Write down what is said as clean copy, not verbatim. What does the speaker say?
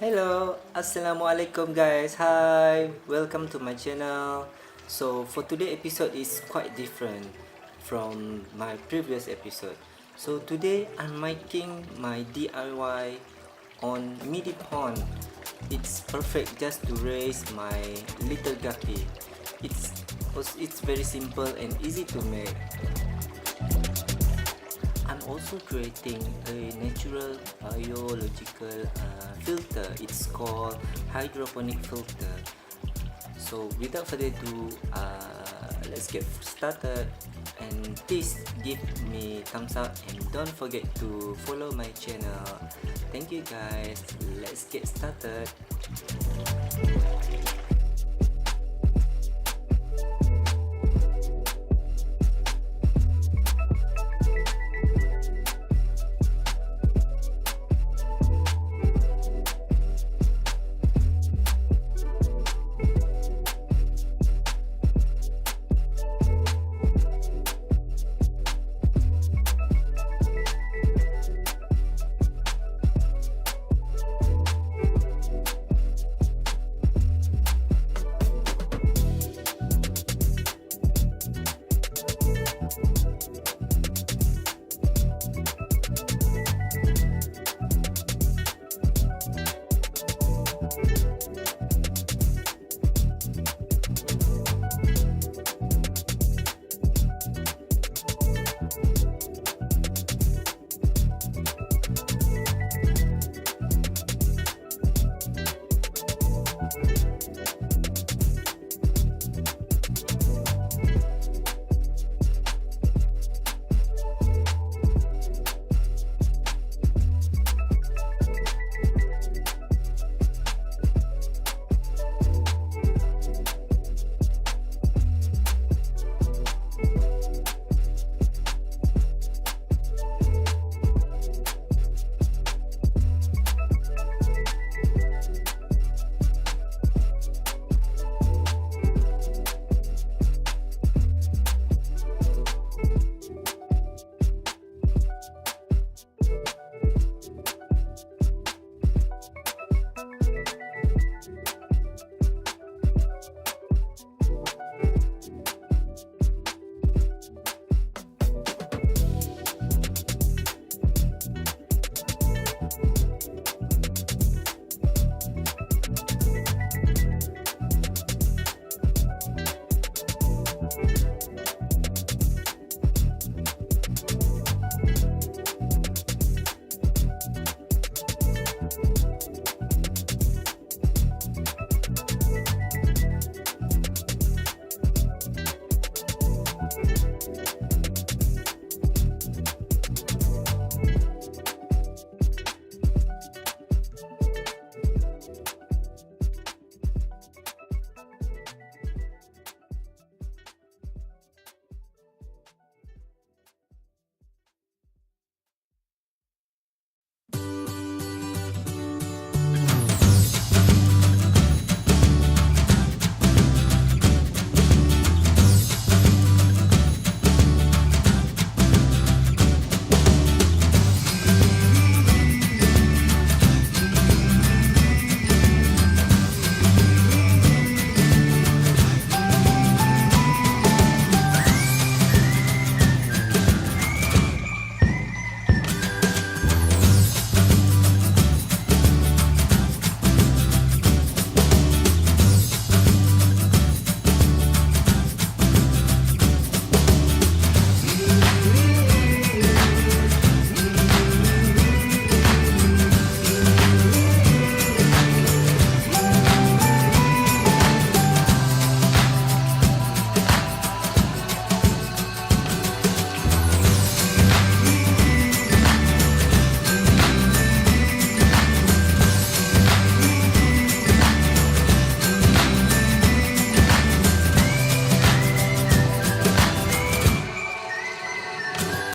Hello, Assalamualaikum guys. Hi, welcome to my channel. So for today episode is quite different from my previous episode. So today I'm making my DIY on midi pond. It's perfect just to raise my little guppy. It's very simple and easy to make. I'm also creating a natural biological filter. It's called hydroponic filter. So without further ado, let's get started. And please give me thumbs up and don't forget to follow my channel. Thank you guys. Let's get started.